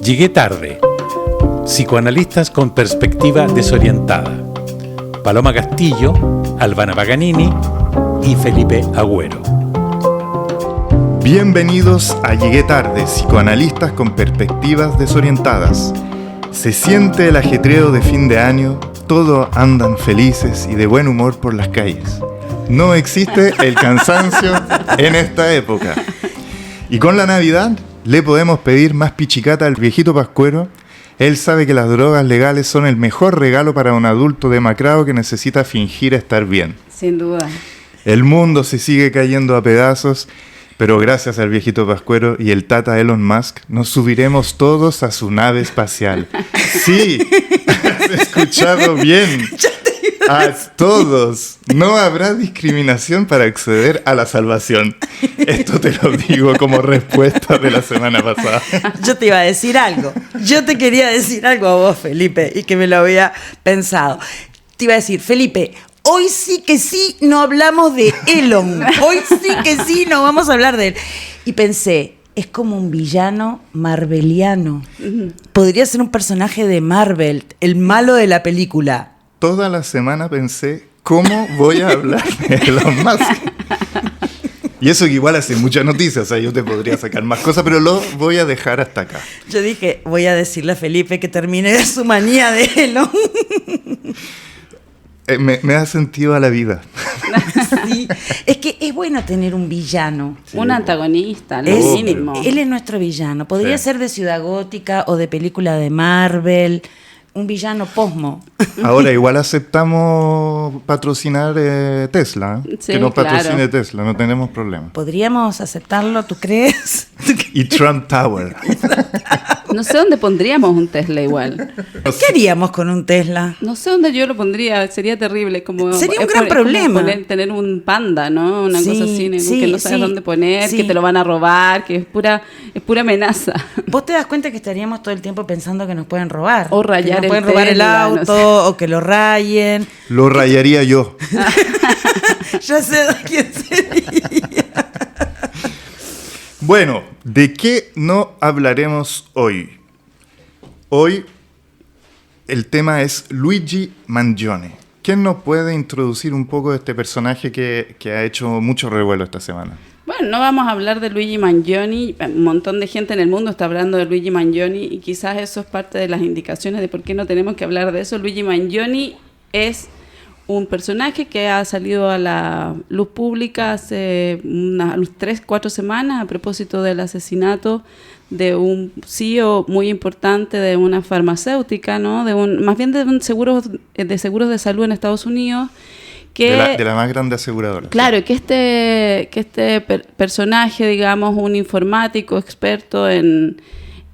Llegué tarde. Psicoanalistas con perspectiva desorientada. Paloma Castillo, Albana Paganini y Felipe Agüero. Bienvenidos a Llegué tarde, psicoanalistas con perspectivas desorientadas. Se siente el ajetreo de fin de año, todos andan felices y de buen humor por las calles. No existe el cansancio en esta época. Y con la Navidad le podemos pedir más pichicata al viejito Pascuero. Él sabe que las drogas legales son el mejor regalo para un adulto demacrado que necesita fingir estar bien. Sin duda. El mundo se sigue cayendo a pedazos, pero gracias al viejito Pascuero y el tata Elon Musk, nos subiremos todos a su nave espacial. Sí, has escuchado bien. A todos. No habrá discriminación para acceder a la salvación. Esto te lo digo como respuesta de la semana pasada. Yo te iba a decir algo. Yo te quería decir algo a vos, Felipe, y que me lo había pensado. Te iba a decir, Felipe, hoy sí que sí no hablamos de Elon. Hoy sí que sí no vamos a hablar de él. Y pensé, es como un villano marveliano. Podría ser un personaje de Marvel, el malo de la película. Toda la semana pensé, ¿cómo voy a hablar de Elon Musk? Y eso que igual hace mucha noticia, o sea, yo te podría sacar más cosas, pero lo voy a dejar hasta acá. Yo dije, voy a decirle a Felipe que termine su manía de Elon. Me ha sentido a la vida. Sí, es que es bueno tener un villano. Sí, un antagonista, lo mínimo. Él es nuestro villano. Podría ser de Ciudad Gótica o de película de Marvel. Un villano posmo. Ahora, igual aceptamos patrocinar Tesla. Sí, que nos patrocine Tesla, no tenemos problema. ¿Podríamos aceptarlo, tú crees? Y Trump Tower. No sé dónde pondríamos un Tesla igual. ¿Qué haríamos con un Tesla? No sé dónde yo lo pondría, sería terrible. Sería un gran problema. Tener un Panda, ¿no? Una cosa así, que no sabes dónde poner, que te lo van a robar, que es pura amenaza. ¿Vos te das cuenta que estaríamos todo el tiempo pensando que nos pueden robar? O rayar pueden robar el auto, no sé. O que lo rayen. Lo rayaría yo. Ya sé de quién sería. Bueno, ¿de qué no hablaremos hoy? Hoy el tema es Luigi Mangione. ¿Quién nos puede introducir un poco de este personaje que ha hecho mucho revuelo esta semana? Bueno, no vamos a hablar de Luigi Mangione. Un montón de gente en el mundo está hablando de Luigi Mangione y quizás eso es parte de las indicaciones de por qué no tenemos que hablar de eso. Luigi Mangione es un personaje que ha salido a la luz pública hace unas 3-4 semanas a propósito del asesinato de un CEO muy importante de una farmacéutica, ¿no? Más bien de un seguros de salud en Estados Unidos. De la más grande aseguradora. Claro, que este personaje, digamos, un informático experto en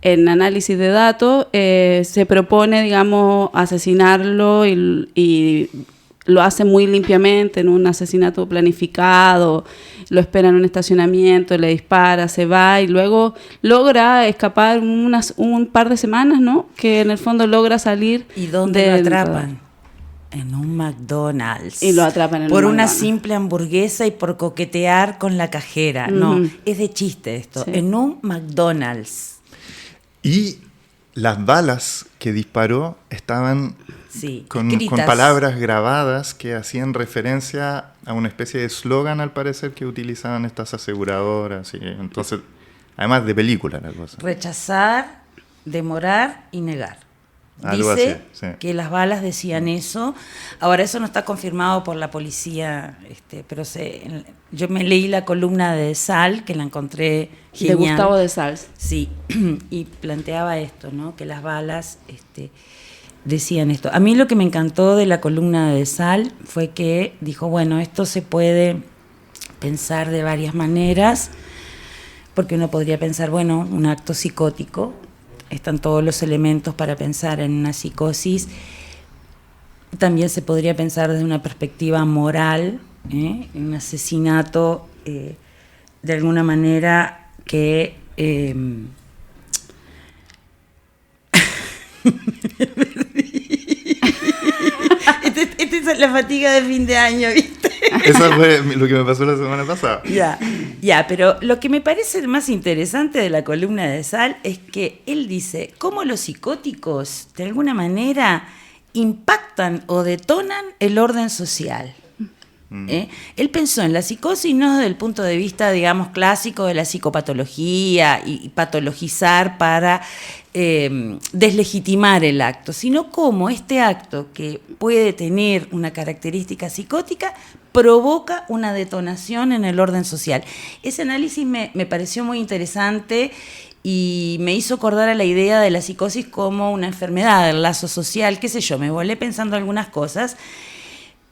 análisis de datos, se propone, digamos, asesinarlo y lo hace muy limpiamente en un asesinato planificado, lo espera en un estacionamiento, le dispara, se va y luego logra escapar un par de semanas, ¿no? Que en el fondo logra salir. ¿Y dónde lo atrapan? En un McDonald's. Y lo atrapan en por un una McDonald's. Simple hamburguesa y por coquetear con la cajera. No, es de chiste esto. Sí. En un McDonald's. Y las balas que disparó estaban con palabras grabadas que hacían referencia a una especie de eslogan, al parecer, que utilizaban estas aseguradoras. Y entonces, además de película la cosa. Rechazar, demorar y negar. Algo Dice así, sí. Que las balas decían eso. Ahora, eso no está confirmado por la policía, pero yo me leí la columna de Sal, que la encontré genial. De Gustavo de Sals. Sí, y planteaba esto, ¿no? Que las balas decían esto. A mí lo que me encantó de la columna de Sal fue que dijo, bueno, esto se puede pensar de varias maneras, porque uno podría pensar, bueno, un acto psicótico. Están todos los elementos para pensar en una psicosis. También se podría pensar desde una perspectiva moral, en un asesinato de alguna manera que... Esta es la fatiga de fin de año, ¿viste? Eso fue lo que me pasó la semana pasada. Ya, pero lo que me parece más interesante de la columna de Sal es que él dice cómo los psicóticos, de alguna manera, impactan o detonan el orden social. Él pensó en la psicosis no desde el punto de vista, digamos, clásico de la psicopatología y patologizar para deslegitimar el acto, sino cómo este acto, que puede tener una característica psicótica, provoca una detonación en el orden social. Ese análisis me pareció muy interesante y me hizo acordar a la idea de la psicosis como una enfermedad, el lazo social, qué sé yo, me volé pensando algunas cosas,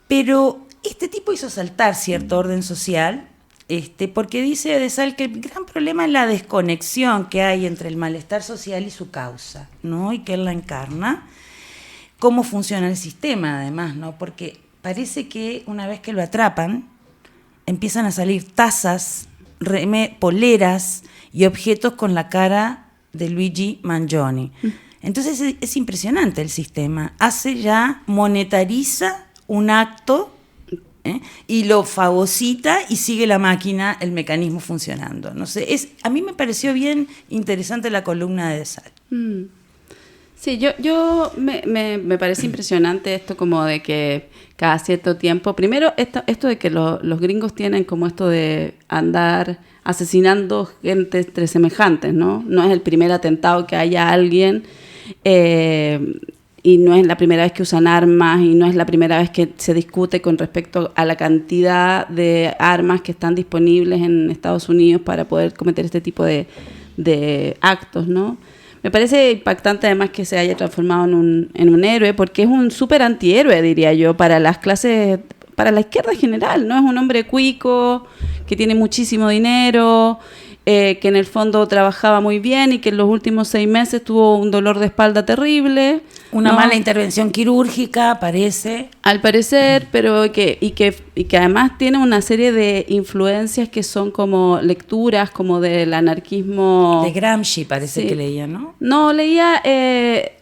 pero este tipo hizo saltar cierto orden social, porque dice de Sal que el gran problema es la desconexión que hay entre el malestar social y su causa, ¿no? Y que él la encarna. Cómo funciona el sistema, además, ¿no? Porque parece que una vez que lo atrapan, empiezan a salir tazas, poleras y objetos con la cara de Luigi Mangione. Entonces es impresionante el sistema. Monetariza un acto, y lo fagocita y sigue la máquina, el mecanismo funcionando. No sé, a mí me pareció bien interesante la columna de Sal. Sí, yo me parece impresionante esto como de que cada cierto tiempo, primero esto de que los gringos tienen como esto de andar asesinando gente entre semejantes, ¿no? No es el primer atentado que haya alguien, y no es la primera vez que usan armas y no es la primera vez que se discute con respecto a la cantidad de armas que están disponibles en Estados Unidos para poder cometer este tipo de actos, ¿no? Me parece impactante además que se haya transformado en un héroe, porque es un súper antihéroe, diría yo, para las clases, para la izquierda en general, ¿no? Es un hombre cuico, que tiene muchísimo dinero, que en el fondo trabajaba muy bien y que en los últimos 6 meses tuvo un dolor de espalda terrible. Una ¿no? mala intervención quirúrgica, parece. Al parecer, pero que además tiene una serie de influencias que son como lecturas, como del anarquismo. De Gramsci parece Sí. que leía, ¿no? No, leía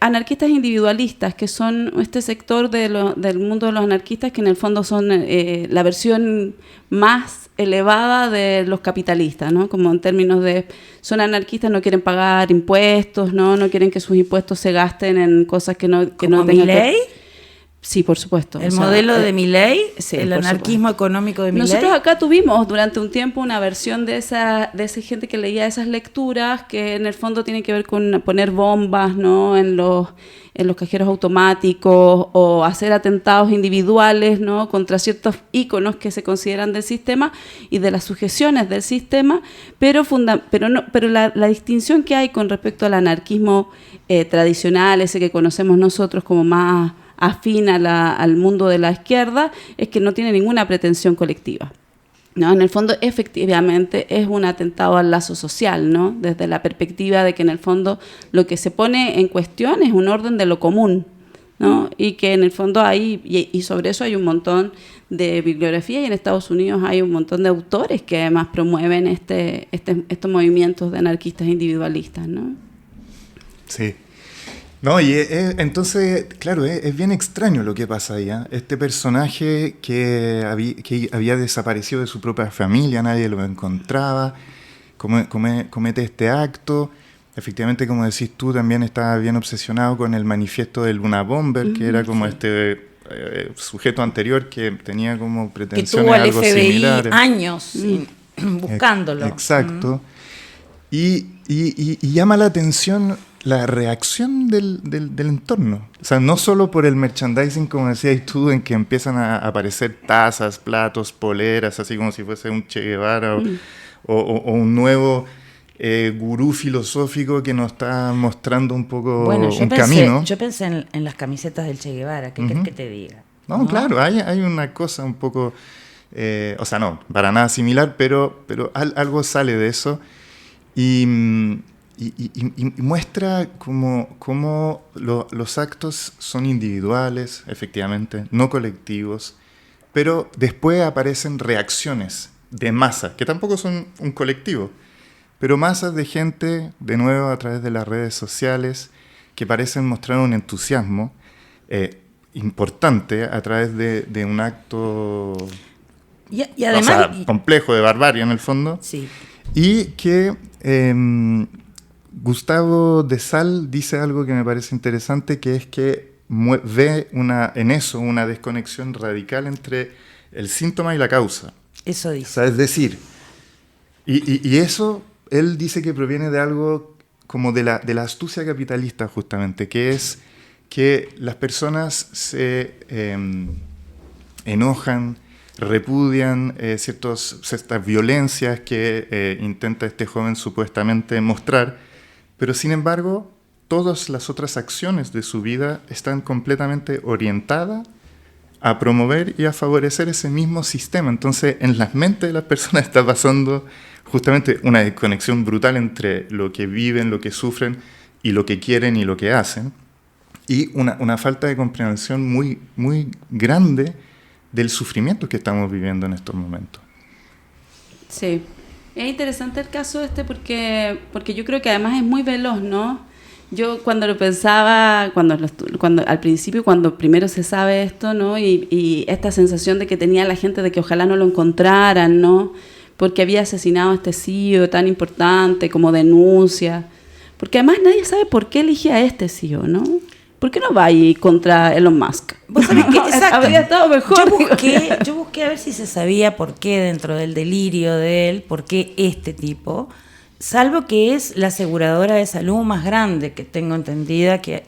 anarquistas individualistas, que son este sector del mundo de los anarquistas, que en el fondo son la versión más elevada de los capitalistas, ¿no? Como en términos de, son anarquistas, no quieren pagar impuestos, no quieren que sus impuestos se gasten en cosas que no tengan Milei. Sí, por supuesto. El modelo de Milei, sí, el por anarquismo supuesto. económico de Milei. Nosotros acá tuvimos durante un tiempo una versión de esa gente que leía esas lecturas, que en el fondo tienen que ver con poner bombas, ¿no? en los cajeros automáticos, o hacer atentados individuales, ¿no? contra ciertos íconos que se consideran del sistema y de las sujeciones del sistema, pero la distinción que hay con respecto al anarquismo tradicional, ese que conocemos nosotros como más afín al mundo de la izquierda, es que no tiene ninguna pretensión colectiva, ¿no? En el fondo, efectivamente, es un atentado al lazo social, ¿no? Desde la perspectiva de que en el fondo lo que se pone en cuestión es un orden de lo común, ¿no? Y que en el fondo hay, y sobre eso hay un montón de bibliografía, y en Estados Unidos hay un montón de autores que además promueven estos movimientos de anarquistas individualistas, ¿no? Sí. No, y entonces, claro, es bien extraño lo que pasa ahí, ¿eh? Este personaje que había desaparecido de su propia familia, nadie lo encontraba, comete este acto. Efectivamente, como decís tú, también estaba bien obsesionado con el manifiesto del Luna Bomber, que era como este sujeto anterior que tenía como pretensiones que tuvo algo al FBI similares. Años buscándolo. Exacto. Y llama la atención la reacción del entorno. O sea, no solo por el merchandising, como decías tú, en que empiezan a aparecer tazas, platos, poleras, así como si fuese un Che Guevara o un nuevo gurú filosófico que nos está mostrando un poco camino. Yo pensé en las camisetas del Che Guevara, ¿qué crees que te diga? No, claro, hay una cosa un poco, o sea, no, para nada similar, pero algo sale de eso. Y muestra cómo los actos son individuales, efectivamente, no colectivos, pero después aparecen reacciones de masa, que tampoco son un colectivo, pero masas de gente, de nuevo a través de las redes sociales, que parecen mostrar un entusiasmo importante a través de un acto Y además... complejo de barbarie en el fondo. Sí. Y que Gustavo de Sal dice algo que me parece interesante, que es que ve en eso una desconexión radical entre el síntoma y la causa. Eso dice. O sea, es decir, y eso él dice que proviene de algo como de la astucia capitalista, justamente, que es que las personas se enojan, repudian ciertas violencias que intenta este joven supuestamente mostrar, pero sin embargo todas las otras acciones de su vida están completamente orientadas a promover y a favorecer ese mismo sistema. Entonces, en las mentes de las personas está pasando justamente una desconexión brutal entre lo que viven, lo que sufren y lo que quieren y lo que hacen, y una falta de comprensión muy, muy grande del sufrimiento que estamos viviendo en estos momentos. Sí, es interesante el caso porque yo creo que además es muy veloz, ¿no? Yo cuando lo pensaba, cuando al principio, cuando primero se sabe esto, ¿no? Y esta sensación de que tenía la gente de que ojalá no lo encontraran, ¿no? Porque había asesinado a este CEO tan importante como denuncia. Porque además nadie sabe por qué elige a este CEO, ¿no? ¿Por qué no va ahí contra Elon Musk? ¿Vos sabés que, exacto, habría estado mejor? Yo busqué a ver si se sabía por qué dentro del delirio de él, por qué este tipo... Salvo que es la aseguradora de salud más grande que tengo entendido que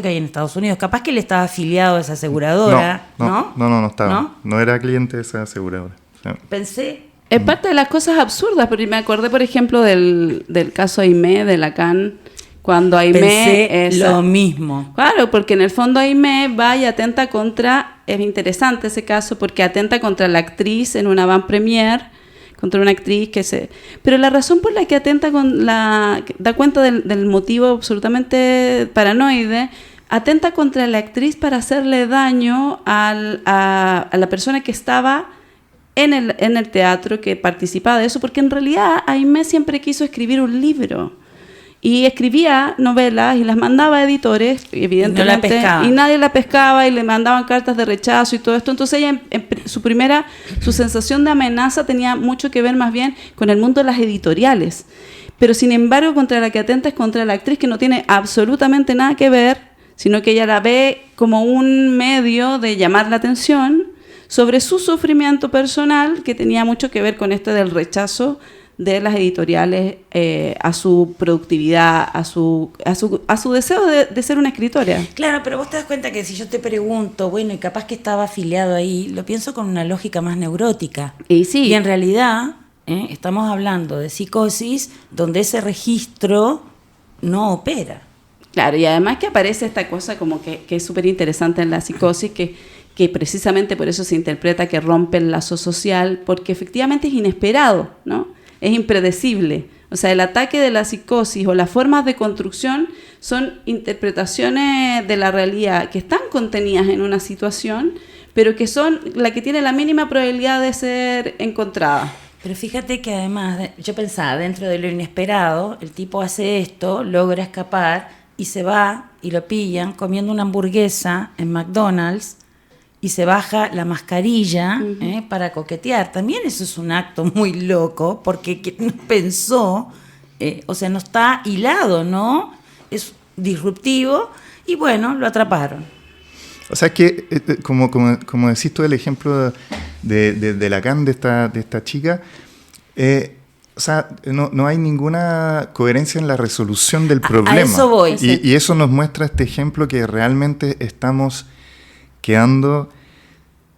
hay en Estados Unidos. Capaz que él estaba afiliado a esa aseguradora, ¿no? No estaba. No era cliente de esa aseguradora. Sí. Pensé... Es parte de las cosas absurdas, pero me acordé, por ejemplo, del caso Aimé de Lacan, cuando Aimé... Pensé lo mismo. Claro, porque en el fondo Aimé va y atenta contra... Es interesante ese caso porque atenta contra la actriz en una van premier, contra una actriz pero la razón por la que atenta da cuenta del motivo absolutamente paranoide, atenta contra la actriz para hacerle daño a la persona que estaba en el teatro, que participaba de eso, porque en realidad Aimé siempre quiso escribir un libro y escribía novelas y las mandaba a editores, evidentemente, y nadie la pescaba y le mandaban cartas de rechazo y todo esto. Entonces ella, su sensación de amenaza tenía mucho que ver más bien con el mundo de las editoriales, pero sin embargo contra la que atenta es contra la actriz, que no tiene absolutamente nada que ver, sino que ella la ve como un medio de llamar la atención sobre su sufrimiento personal, que tenía mucho que ver con esto del rechazo de las editoriales a su productividad, a su deseo de ser una escritora. Claro, pero vos te das cuenta que si yo te pregunto, bueno, y capaz que estaba afiliado ahí, lo pienso con una lógica más neurótica. Y sí. Y en realidad estamos hablando de psicosis donde ese registro no opera. Claro, y además que aparece esta cosa como que es súper interesante en la psicosis, que precisamente por eso se interpreta que rompe el lazo social, porque efectivamente es inesperado, ¿no? Es impredecible. O sea, el ataque de la psicosis o las formas de construcción son interpretaciones de la realidad que están contenidas en una situación, pero que son la que tiene la mínima probabilidad de ser encontrada. Pero fíjate que además, yo pensaba, dentro de lo inesperado, el tipo hace esto, logra escapar y se va y lo pillan comiendo una hamburguesa en McDonald's y se baja la mascarilla para coquetear. También eso es un acto muy loco, porque no pensó, o sea, no está hilado, ¿no? Es disruptivo y bueno, lo atraparon. O sea, que como decís tú el ejemplo de Lacan, de esta chica, o sea, no hay ninguna coherencia en la resolución del problema. A eso voy. Y eso nos muestra este ejemplo que realmente estamos quedando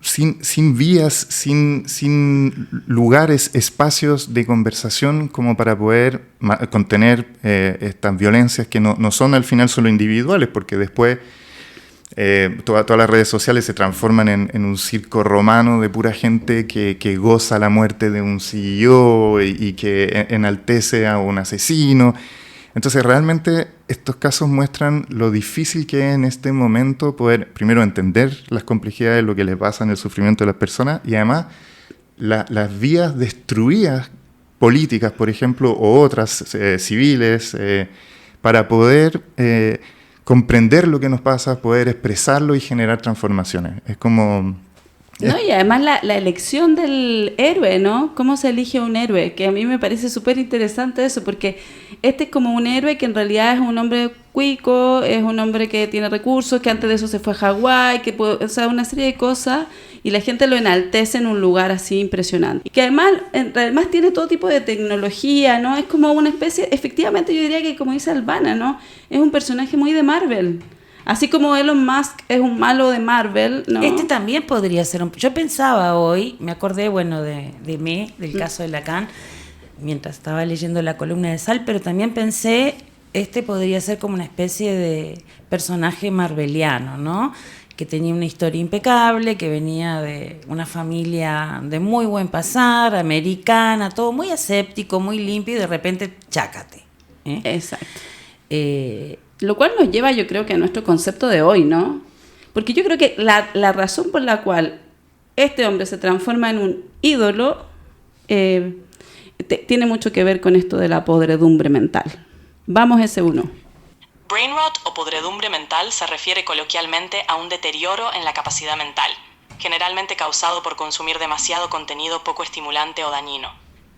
sin vías, sin lugares, espacios de conversación como para poder contener estas violencias que no son al final solo individuales, porque después todas las redes sociales se transforman en un circo romano de pura gente que goza la muerte de un CEO y que enaltece a un asesino. Entonces realmente estos casos muestran lo difícil que es en este momento poder primero entender las complejidades de lo que le pasa en el sufrimiento de las personas, y además las vías destruidas políticas, por ejemplo, o otras civiles, para poder comprender lo que nos pasa, poder expresarlo y generar transformaciones. Es como No, y además la elección del héroe, ¿no? ¿Cómo se elige un héroe? Que a mí me parece súper interesante eso, porque este es como un héroe que en realidad es un hombre cuico, es un hombre que tiene recursos, que antes de eso se fue a Hawái, o sea, una serie de cosas, y la gente lo enaltece en un lugar así impresionante. Y que además tiene todo tipo de tecnología, ¿no? Es como una especie, efectivamente yo diría que, como dice Albana, ¿no? Es un personaje muy de Marvel. Así como Elon Musk es un malo de Marvel, ¿no? Este también podría ser un... Yo pensaba hoy, me acordé, bueno, del caso de Lacan, mientras estaba leyendo la columna de Sal, pero también pensé, este podría ser como una especie de personaje marveliano, ¿no? Que tenía una historia impecable, que venía de una familia de muy buen pasar, americana, todo muy aséptico, muy limpio, y de repente, chácate. Exacto. Lo cual nos lleva, yo creo, que a nuestro concepto de hoy, ¿no? Porque yo creo que la razón por la cual este hombre se transforma en un ídolo tiene mucho que ver con esto de la podredumbre mental. Vamos ese uno. Brain rot o podredumbre mental se refiere coloquialmente a un deterioro en la capacidad mental, generalmente causado por consumir demasiado contenido poco estimulante o dañino.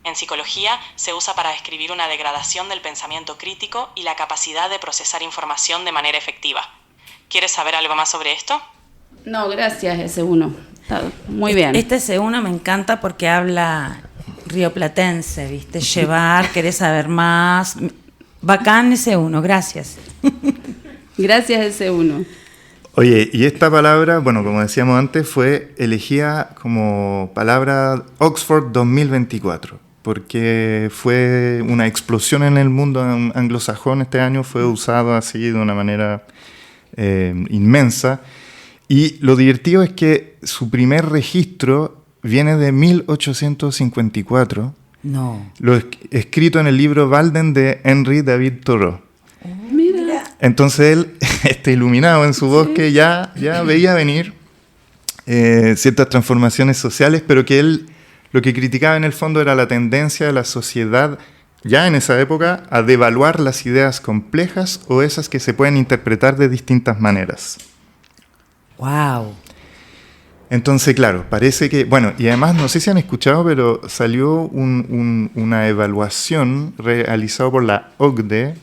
En psicología se usa para describir una degradación del pensamiento crítico y la capacidad de procesar información de manera efectiva. ¿Quieres saber algo más sobre esto? No, gracias, ese uno. Está muy bien. Este ese uno me encanta porque habla rioplatense, ¿viste? Llevar, querés saber más. Bacán ese uno, gracias. Gracias, ese uno. Oye, y esta palabra, bueno, como decíamos antes, fue elegida como palabra Oxford 2024, porque fue una explosión en el mundo anglosajón este año, fue usado así de una manera inmensa. Y lo divertido es que su primer registro viene de 1854. No. Escrito en el libro Walden de Henry David Thoreau. Mira. Entonces él, iluminado en su bosque, ya veía venir ciertas transformaciones sociales, pero que él lo que criticaba en el fondo era la tendencia de la sociedad, ya en esa época, a devaluar las ideas complejas o esas que se pueden interpretar de distintas maneras. Wow. Entonces, claro, parece que... Bueno, y además, no sé si han escuchado, pero salió una evaluación realizada por la OCDE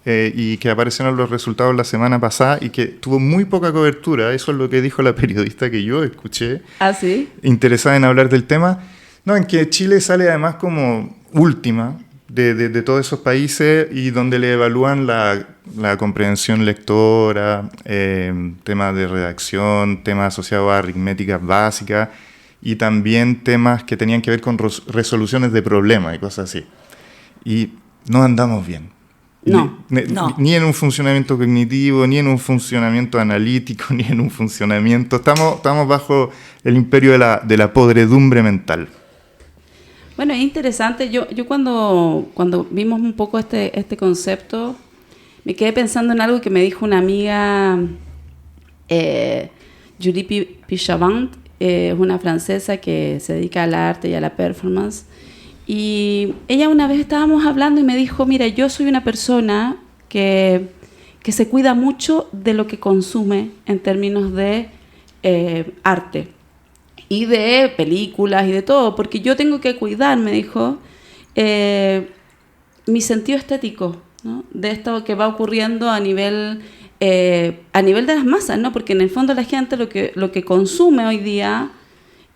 y que aparecieron los resultados la semana pasada y que tuvo muy poca cobertura. Eso es lo que dijo la periodista que yo escuché. ¿Ah, sí? Interesada en hablar del tema. No, en que Chile sale además como última de todos esos países y donde le evalúan la comprensión lectora, temas de redacción, temas asociados a aritmética básica y también temas que tenían que ver con resoluciones de problemas y cosas así. Y no andamos bien. No. Ni en un funcionamiento cognitivo, ni en un funcionamiento analítico, ni en un funcionamiento... Estamos bajo el imperio de la podredumbre mental. Bueno, es interesante. Yo cuando vimos un poco este concepto, me quedé pensando en algo que me dijo una amiga, Julie Pichavant, una francesa que se dedica al arte y a la performance. Y ella una vez estábamos hablando y me dijo, mira, yo soy una persona que se cuida mucho de lo que consume en términos de arte. Y de películas y de todo, porque yo tengo que cuidar, me dijo, mi sentido estético, ¿no? De esto que va ocurriendo a nivel de las masas, ¿no? Porque en el fondo la gente lo que consume hoy día,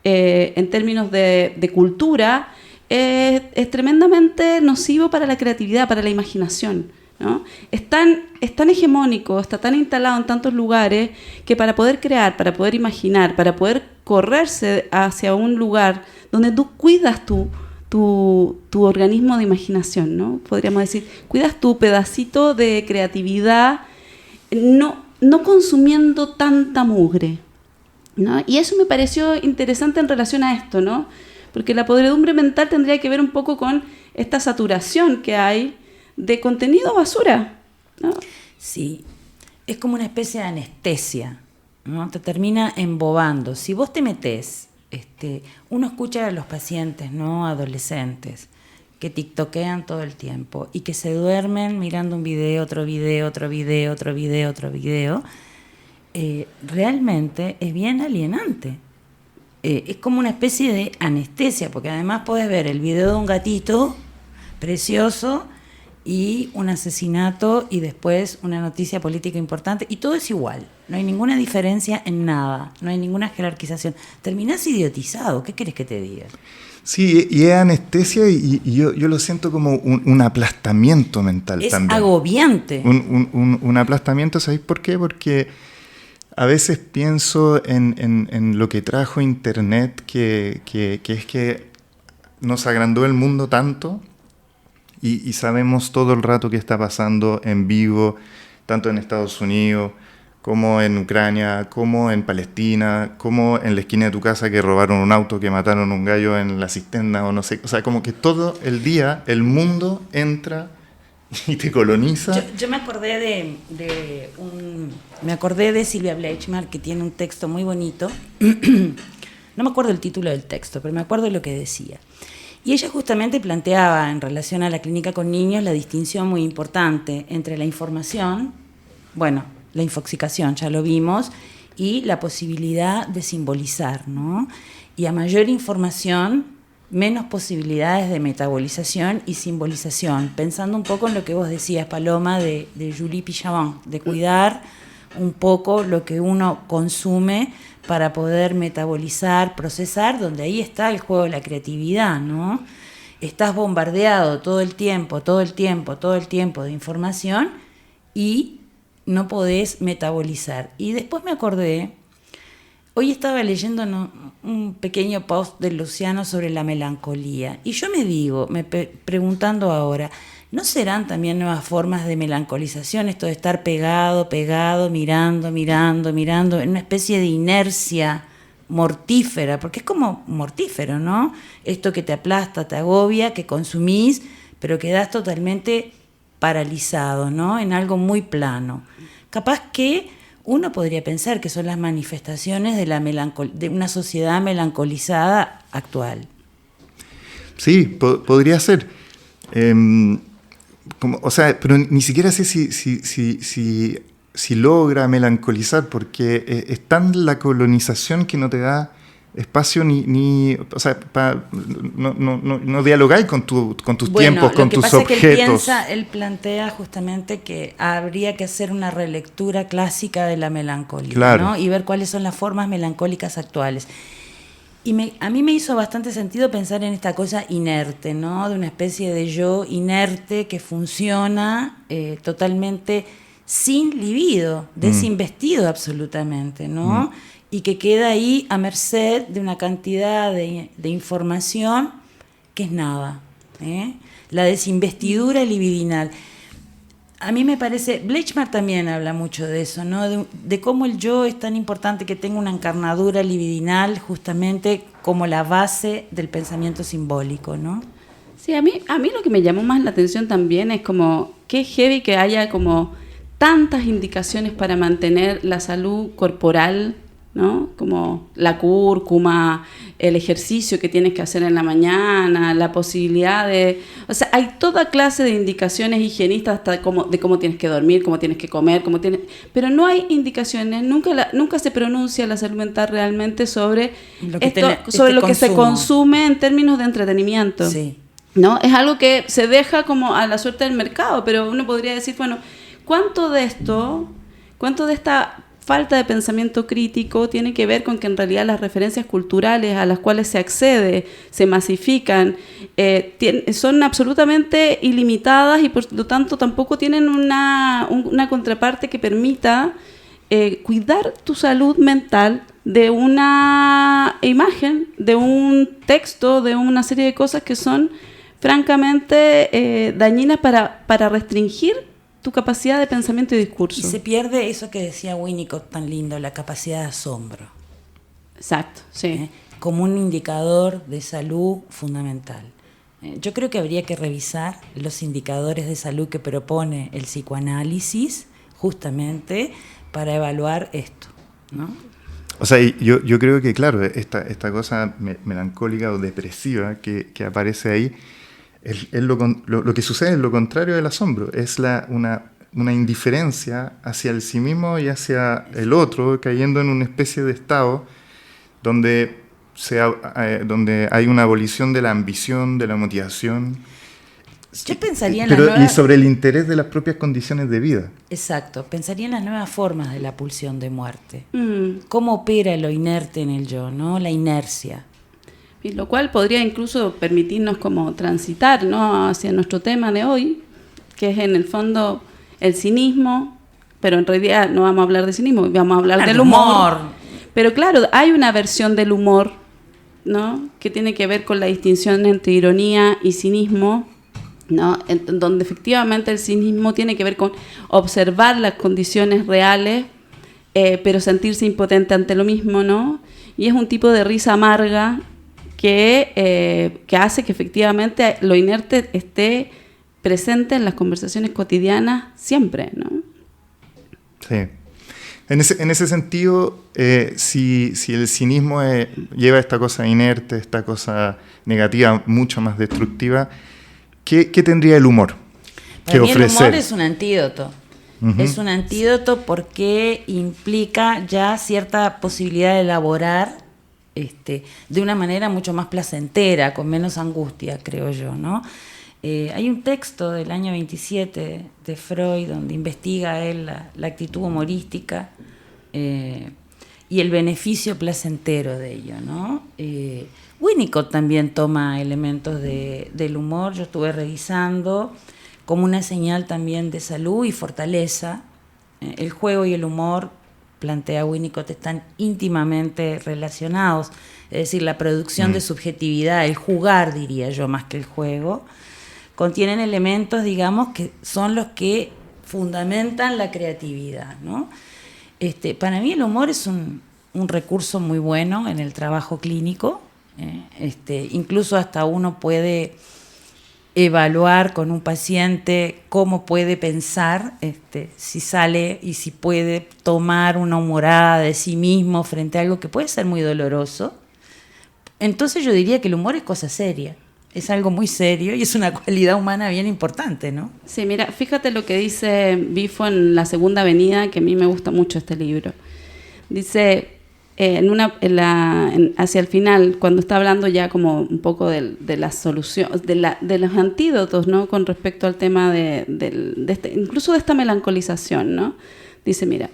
en términos de cultura, es tremendamente nocivo para la creatividad, para la imaginación, ¿no? Es tan hegemónico, está tan instalado en tantos lugares que para poder crear, para poder imaginar, para poder correrse hacia un lugar donde tú cuidas tu organismo de imaginación, ¿no? Podríamos decir, cuidas tu pedacito de creatividad, no consumiendo tanta mugre, ¿no? Y eso me pareció interesante en relación a esto, ¿no? Porque la podredumbre mental tendría que ver un poco con esta saturación que hay de contenido basura, ¿no? Sí, es como una especie de anestesia, ¿no? Te termina embobando. Si vos te metés, uno escucha a los pacientes, ¿no? Adolescentes, que tiktokean todo el tiempo y que se duermen mirando un video, otro video, otro video, otro video, otro video, realmente es bien alienante. es como una especie de anestesia, porque además podés ver el video de un gatito precioso y un asesinato y después una noticia política importante, y todo es igual, no hay ninguna diferencia en nada, no hay ninguna jerarquización. Terminás idiotizado, ¿qué querés que te diga? Sí, y es anestesia y yo lo siento como un aplastamiento mental también. Es agobiante. Un aplastamiento, ¿sabéis por qué? Porque a veces pienso en lo que trajo Internet, que es que nos agrandó el mundo tanto y sabemos todo el rato qué está pasando en vivo, tanto en Estados Unidos como en Ucrania, como en Palestina, como en la esquina de tu casa que robaron un auto, que mataron un gallo en la cisterna o no sé. O sea, como que todo el día el mundo entra y te coloniza. Yo me acordé me acordé de Silvia Bleichmar, que tiene un texto muy bonito. No me acuerdo el título del texto, pero me acuerdo de lo que decía. Y ella justamente planteaba, en relación a la clínica con niños, la distinción muy importante entre la información, la infoxicación, ya lo vimos, y la posibilidad de simbolizar, ¿no? Y a mayor información, menos posibilidades de metabolización y simbolización. Pensando un poco en lo que vos decías, Paloma, de Julie Pichavant, de cuidar un poco lo que uno consume para poder metabolizar, procesar, donde ahí está el juego de la creatividad, ¿no? Estás bombardeado todo el tiempo de información y no podés metabolizar. Y después me acordé, hoy estaba leyendo un pequeño post de Luciano sobre la melancolía, y yo me digo, preguntando ahora, ¿no serán también nuevas formas de melancolización esto de estar pegado, mirando, en una especie de inercia mortífera? Porque es como mortífero, ¿no? Esto que te aplasta, te agobia, que consumís, pero quedás totalmente paralizado, ¿no? En algo muy plano. Capaz que uno podría pensar que son las manifestaciones de una sociedad melancolizada actual. Sí, podría ser. Pero ni siquiera sé si logra melancolizar, porque es tan la colonización que no te da espacio no dialogáis con tus tiempos, con tus objetos. Él plantea justamente que habría que hacer una relectura clásica de la melancolía, claro, ¿no? Y ver cuáles son las formas melancólicas actuales. Y a mí me hizo bastante sentido pensar en esta cosa inerte, ¿no? De una especie de yo inerte que funciona totalmente sin libido, desinvestido absolutamente, ¿no? Y que queda ahí a merced de una cantidad de información que es nada, ¿eh? La desinvestidura libidinal. A mí me parece, Bleichmar también habla mucho de eso, ¿no? De cómo el yo es tan importante que tenga una encarnadura libidinal justamente como la base del pensamiento simbólico, ¿no? Sí, a mí lo que me llamó más la atención también es como qué heavy que haya como tantas indicaciones para mantener la salud corporal, ¿no? Como la cúrcuma, el ejercicio que tienes que hacer en la mañana, la posibilidad de... O sea, hay toda clase de indicaciones higienistas hasta de cómo tienes que dormir, cómo tienes que comer, pero no hay indicaciones, nunca se pronuncia la salud mental realmente sobre lo que se consume en términos de entretenimiento. Sí. ¿No? Es algo que se deja como a la suerte del mercado, pero uno podría decir, bueno, ¿cuánto de esta falta de pensamiento crítico tiene que ver con que en realidad las referencias culturales a las cuales se accede, se masifican, son absolutamente ilimitadas y por lo tanto tampoco tienen una contraparte que permita cuidar tu salud mental de una imagen, de un texto, de una serie de cosas que son francamente dañinas para restringir tu capacidad de pensamiento y discurso. Y se pierde eso que decía Winnicott tan lindo, la capacidad de asombro. Exacto, sí. Como un indicador de salud fundamental. Yo creo que habría que revisar los indicadores de salud que propone el psicoanálisis justamente para evaluar esto, ¿no? O sea, yo creo que, claro, esta cosa melancólica o depresiva que aparece ahí, lo que sucede es lo contrario del asombro, es una indiferencia hacia el sí mismo y hacia el otro, cayendo en una especie de estado donde donde hay una abolición de la ambición, de la motivación. Yo pensaría en Y sobre el interés de las propias condiciones de vida. Exacto, pensaría en las nuevas formas de la pulsión de muerte. ¿Cómo opera lo inerte en el yo, ¿no? La inercia. Y lo cual podría incluso permitirnos como transitar, ¿no?, hacia nuestro tema de hoy, que es en el fondo el cinismo, pero en realidad no vamos a hablar de cinismo, vamos a hablar del humor. Pero claro, hay una versión del humor, ¿no?, que tiene que ver con la distinción entre ironía y cinismo, ¿no?, en donde efectivamente el cinismo tiene que ver con observar las condiciones reales, pero sentirse impotente ante lo mismo, ¿no? Y es un tipo de risa amarga que hace que efectivamente lo inerte esté presente en las conversaciones cotidianas siempre, ¿no? Sí. En ese sentido, si el cinismo lleva esta cosa inerte, esta cosa negativa, mucho más destructiva, ¿qué tendría el humor que ofrecer? El humor es un antídoto. Uh-huh. Es un antídoto porque implica ya cierta posibilidad de elaborar de una manera mucho más placentera, con menos angustia, creo yo, ¿no? Hay un texto del año 27 de Freud donde investiga él la actitud humorística y el beneficio placentero de ello, ¿no? Winnicott también toma elementos del humor, yo estuve revisando, como una señal también de salud y fortaleza. El juego y el humor, plantea Winnicott, están íntimamente relacionados, es decir, la producción de subjetividad, el jugar, diría yo, más que el juego, contienen elementos, digamos, que son los que fundamentan la creatividad, ¿no? Para mí el humor es un recurso muy bueno en el trabajo clínico, incluso hasta uno puede evaluar con un paciente cómo puede pensar, si sale y si puede tomar una humorada de sí mismo frente a algo que puede ser muy doloroso. Entonces yo diría que el humor es cosa seria, es algo muy serio y es una cualidad humana bien importante, ¿no? Sí, mira, fíjate lo que dice Bifo en La Segunda Avenida, que a mí me gusta mucho este libro. Dice, hacia el final, cuando está hablando ya como un poco de la solución, de los antídotos, ¿no?, con respecto al tema incluso de esta melancolización, ¿no? Dice, mira,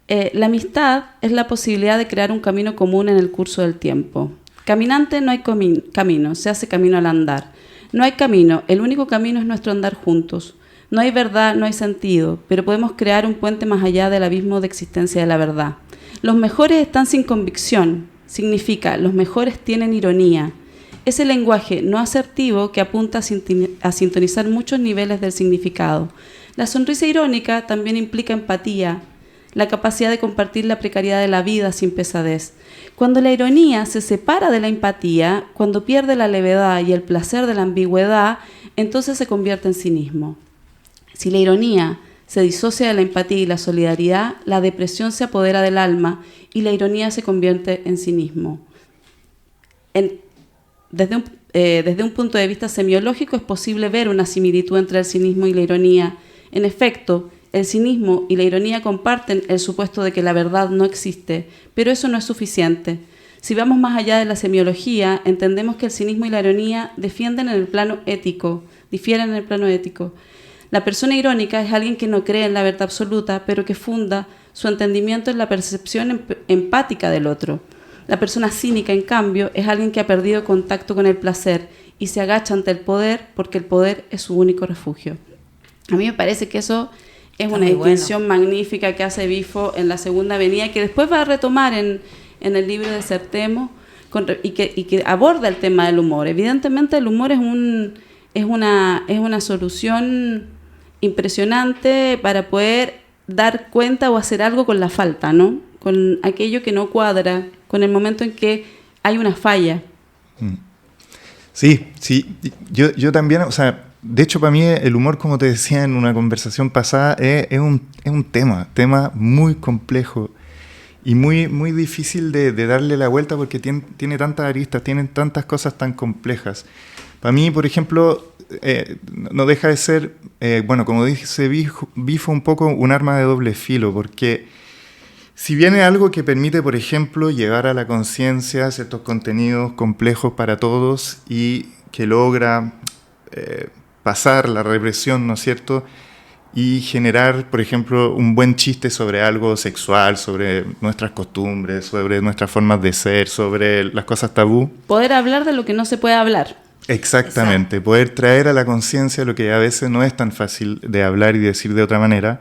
la amistad es la posibilidad de crear un camino común en el curso del tiempo. Caminante no hay camino, se hace camino al andar. No hay camino, el único camino es nuestro andar juntos. No hay verdad, no hay sentido, pero podemos crear un puente más allá del abismo de existencia de la verdad. Los mejores están sin convicción, significa, los mejores tienen ironía. Ese lenguaje no asertivo que apunta a sintonizar muchos niveles del significado. La sonrisa irónica también implica empatía, la capacidad de compartir la precariedad de la vida sin pesadez. Cuando la ironía se separa de la empatía, cuando pierde la levedad y el placer de la ambigüedad, entonces se convierte en cinismo. Si la ironía se disocia de la empatía y la solidaridad, la depresión se apodera del alma y la ironía se convierte en cinismo. Desde un punto de vista semiológico es posible ver una similitud entre el cinismo y la ironía. En efecto, el cinismo y la ironía comparten el supuesto de que la verdad no existe, pero eso no es suficiente. Si vamos más allá de la semiología, entendemos que el cinismo y la ironía difieren en el plano ético. La persona irónica es alguien que no cree en la verdad absoluta, pero que funda su entendimiento en la percepción empática del otro. La persona cínica, en cambio, es alguien que ha perdido contacto con el placer y se agacha ante el poder porque el poder es su único refugio. A mí me parece que eso es una distinción magnífica que hace Bifo en La Segunda Avenida, que después va a retomar en el libro de Certemo, y que aborda el tema del humor. Evidentemente el humor es una solución impresionante para poder dar cuenta o hacer algo con la falta, ¿no? Con aquello que no cuadra, con el momento en que hay una falla. Sí, yo también, o sea, de hecho para mí el humor, como te decía en una conversación pasada, es un tema muy complejo y muy difícil de darle la vuelta porque tiene tantas aristas, tiene tantas cosas tan complejas. Para mí, por ejemplo, no deja de ser, como dice Bifo, un poco un arma de doble filo, porque Si bien es algo que permite, por ejemplo, llevar a la conciencia ciertos contenidos complejos para todos y que logra pasar la represión, ¿no es cierto?, y generar, por ejemplo, un buen chiste sobre algo sexual, sobre nuestras costumbres, sobre nuestras formas de ser, sobre las cosas tabú. Poder hablar de lo que no se puede hablar. Exactamente, exacto. Poder traer a la conciencia lo que a veces no es tan fácil de hablar y decir de otra manera.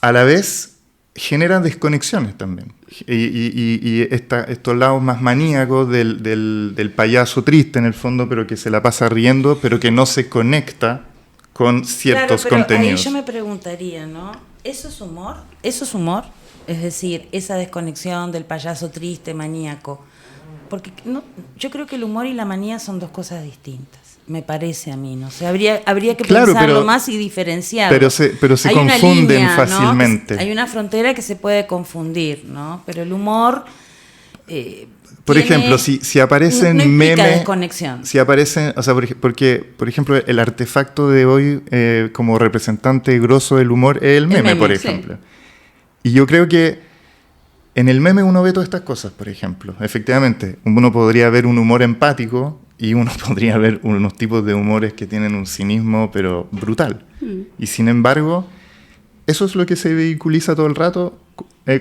A la vez genera desconexiones también. Y estos lados más maníacos del payaso triste en el fondo, pero que se la pasa riendo, pero que no se conecta con ciertos contenidos. Ahí yo me preguntaría, ¿no? ¿Eso es humor? ¿Eso es humor? Es decir, esa desconexión del payaso triste, maníaco. Porque no, yo creo que el humor y la manía son dos cosas distintas. Me parece a mí, ¿no? O sea, habría que pensarlo más y diferenciarlo. Pero se confunden línea, fácilmente. ¿no? Hay una frontera que se puede confundir, ¿no? Pero el humor... por ejemplo, si aparecen no memes... desconexión. Si aparecen... O sea, porque, por ejemplo, el artefacto de hoy como representante grosso del humor es el meme, por ejemplo. Sí. Y yo creo que en el meme uno ve todas estas cosas, por ejemplo. Efectivamente, uno podría ver un humor empático y uno podría ver unos tipos de humores que tienen un cinismo, pero brutal. Y sin embargo, eso es lo que se vehiculiza todo el rato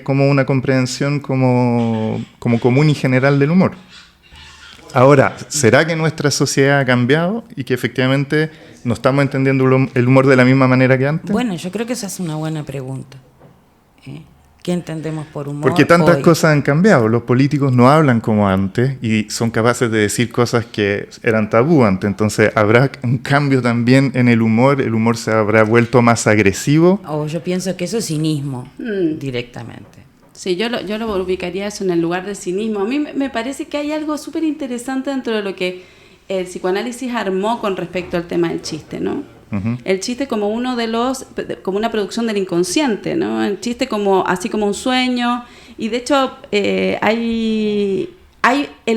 como una comprensión como común y general del humor. Ahora, ¿será que nuestra sociedad ha cambiado y que efectivamente no estamos entendiendo el humor de la misma manera que antes? Bueno, yo creo que esa es una buena pregunta. ¿Qué entendemos por humor? Porque tantas hoy? Cosas han cambiado. Los políticos no hablan como antes y son capaces de decir cosas que eran tabú antes. Entonces, ¿habrá un cambio también en el humor? ¿El humor se habrá vuelto más agresivo? Yo pienso que eso es cinismo, directamente. Sí, yo lo ubicaría eso en el lugar del cinismo. A mí me parece que hay algo súper interesante dentro de lo que el psicoanálisis armó con respecto al tema del chiste, ¿no? Uh-huh. El chiste como como una producción del inconsciente, ¿no? El chiste así como un sueño. Y de hecho, el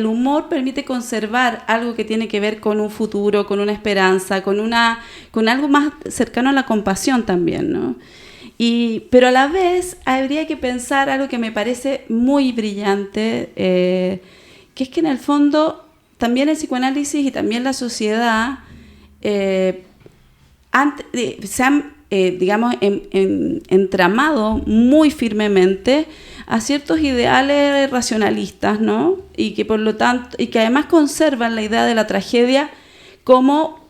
humor permite conservar algo que tiene que ver con un futuro, con una esperanza, con algo más cercano a la compasión también, ¿no? Pero a la vez habría que pensar algo que me parece muy brillante, que es que en el fondo también el psicoanálisis y también la sociedad se han, digamos, entramado muy firmemente a ciertos ideales racionalistas, ¿no? Y que por lo tanto, y que además conservan la idea de la tragedia como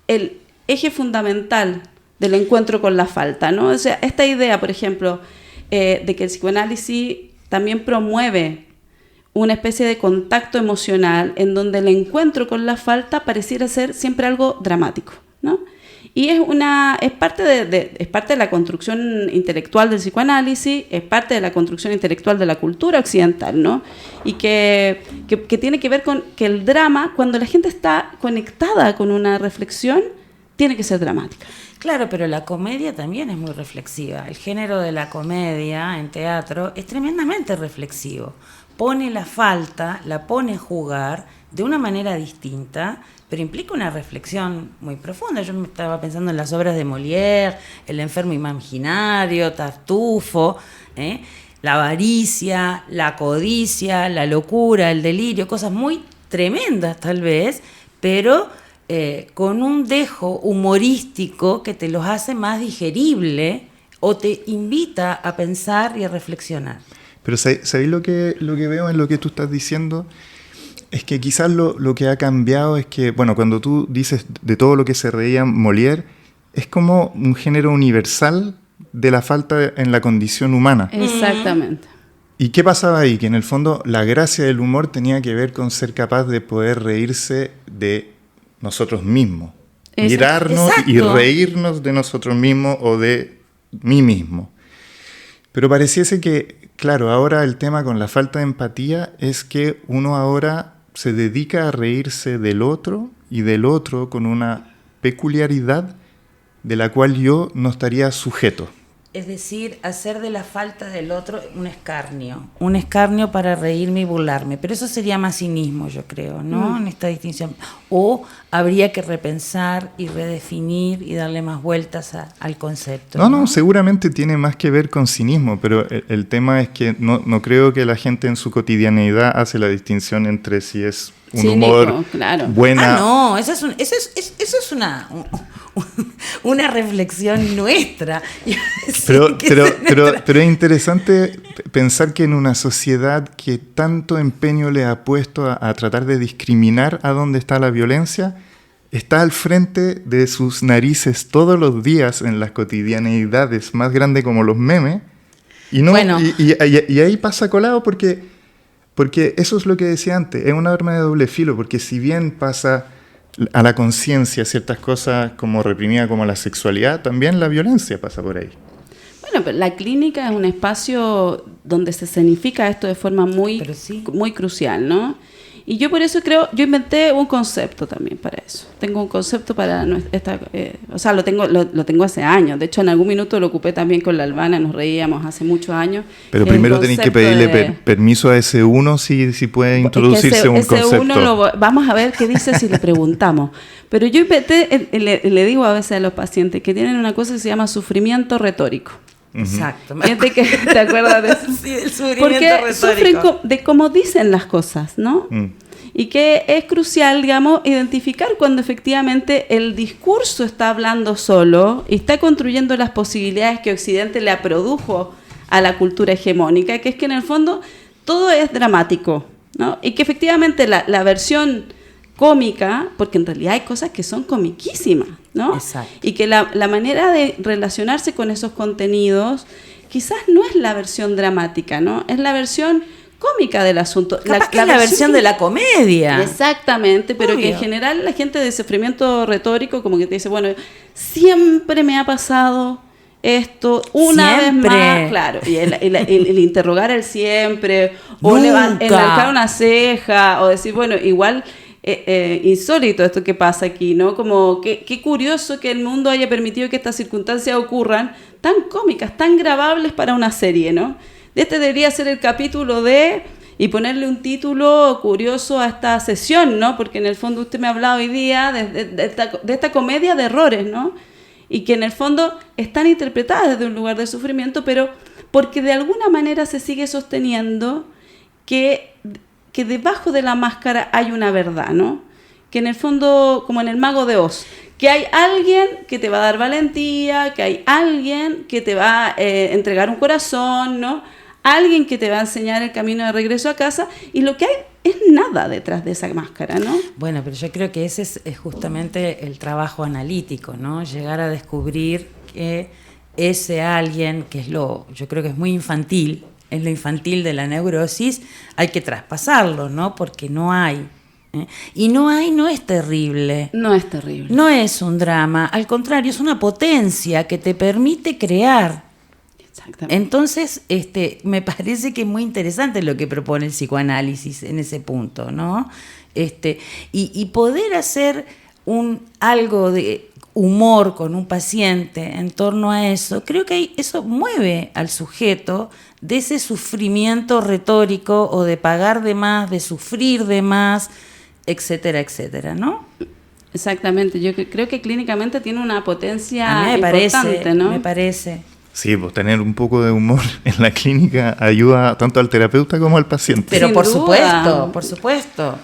el eje fundamental del encuentro con la falta, ¿no? O sea, esta idea, por ejemplo, de que el psicoanálisis también promueve una especie de contacto emocional en donde el encuentro con la falta pareciera ser siempre algo dramático, ¿no? Y es parte de la construcción intelectual del psicoanálisis, es parte de la construcción intelectual de la cultura occidental, ¿no? Y que tiene que ver con que el drama, cuando la gente está conectada con una reflexión, tiene que ser dramática. Claro, pero la comedia también es muy reflexiva. El género de la comedia en teatro es tremendamente reflexivo. Pone la falta, la pone a jugar de una manera distinta, pero implica una reflexión muy profunda. Yo me estaba pensando en las obras de Molière, El enfermo imaginario, Tartufo, la avaricia, la codicia, la locura, el delirio, cosas muy tremendas tal vez, pero con un dejo humorístico que te los hace más digerible o te invita a pensar y a reflexionar. Pero ¿sabéis lo que veo en lo que tú estás diciendo? Es que quizás lo que ha cambiado es que, bueno, cuando tú dices de todo lo que se reía Molière, es como un género universal de la falta en la condición humana. Exactamente. ¿Y qué pasaba ahí? Que en el fondo la gracia del humor tenía que ver con ser capaz de poder reírse de nosotros mismos. Mirarnos y reírnos de nosotros mismos o de mí mismo. Pero pareciese que, claro, ahora el tema con la falta de empatía es que uno ahora se dedica a reírse del otro y del otro con una peculiaridad de la cual yo no estaría sujeto. Es decir, hacer de la falta del otro un escarnio para reírme y burlarme. Pero eso sería más cinismo, yo creo, ¿no? En esta distinción. O habría que repensar y redefinir y darle más vueltas al concepto. No, seguramente tiene más que ver con cinismo, pero el tema es que no creo que la gente en su cotidianeidad hace la distinción entre si es un cínico, humor claro. buena. No, eso es una reflexión nuestra. Pero es interesante pensar que en una sociedad que tanto empeño le ha puesto a tratar de discriminar a dónde está la violencia, está al frente de sus narices todos los días en las cotidianeidades más grandes como los memes, y ahí pasa colado porque eso es lo que decía antes, es una arma de doble filo, porque si bien pasa a la conciencia ciertas cosas como reprimida como la sexualidad, también la violencia pasa por ahí. Bueno, pero la clínica es un espacio donde se escenifica esto de forma muy crucial, ¿no? Y yo por eso yo inventé un concepto también para eso. Tengo un concepto para lo tengo hace años. De hecho, en algún minuto lo ocupé también con la Albana, nos reíamos hace muchos años. Pero primero tenéis que pedirle permiso a ese uno si puede introducirse un concepto. Uno vamos a ver qué dice si le preguntamos. Pero yo inventé, le digo a veces a los pacientes que tienen una cosa que se llama sufrimiento retórico. Exacto. Fíjate que te acuerdas de eso. Sí, el sufrimiento porque retórico. Sufren de cómo dicen las cosas, ¿no? Y que es crucial, digamos, identificar cuando efectivamente el discurso está hablando solo y está construyendo las posibilidades que Occidente le produjo a la cultura hegemónica, que es que en el fondo todo es dramático, ¿no? Y que efectivamente la versión cómica, porque en realidad hay cosas que son comiquísimas, ¿no? Exacto. Y que la manera de relacionarse con esos contenidos quizás no es la versión dramática, ¿no? Es la versión cómica del asunto. Capaz que es la versión de la comedia. Exactamente, pero Obvio. que en general la gente de sufrimiento retórico como que te dice, bueno, siempre me ha pasado esto, una Siempre. vez más, claro, y el interrogar el siempre, o Nunca. enarcar una ceja, o decir, bueno, igual... insólito esto que pasa aquí, ¿no? Como qué curioso que el mundo haya permitido que estas circunstancias ocurran tan cómicas, tan grabables para una serie, ¿no? Este debería ser el capítulo y ponerle un título curioso a esta sesión, ¿no? Porque en el fondo usted me ha hablado hoy día de esta comedia de errores, ¿no? Y que en el fondo están interpretadas desde un lugar de sufrimiento, pero porque de alguna manera se sigue sosteniendo que debajo de la máscara hay una verdad, ¿no? Que en el fondo, como en el Mago de Oz, que hay alguien que te va a dar valentía, que hay alguien que te va a entregar un corazón, ¿no? Alguien que te va a enseñar el camino de regreso a casa, y lo que hay es nada detrás de esa máscara, ¿no? Bueno, pero yo creo que ese es justamente el trabajo analítico, ¿no? Llegar a descubrir que ese alguien, yo creo que es muy infantil, es lo infantil de la neurosis, hay que traspasarlo, ¿no? Porque no hay. Y no es terrible. No es terrible. No es un drama, al contrario, es una potencia que te permite crear. Exactamente. Entonces, me parece que es muy interesante lo que propone el psicoanálisis en ese punto, ¿no? Y poder hacer algo de humor con un paciente en torno a eso, creo que eso mueve al sujeto de ese sufrimiento retórico o de pagar de más, de sufrir de más, etcétera, etcétera, ¿no? Exactamente, yo creo que clínicamente tiene una potencia A mí me importante, parece, ¿no? me parece. Sí, pues tener un poco de humor en la clínica ayuda tanto al terapeuta como al paciente. Pero Sin por duda. supuesto.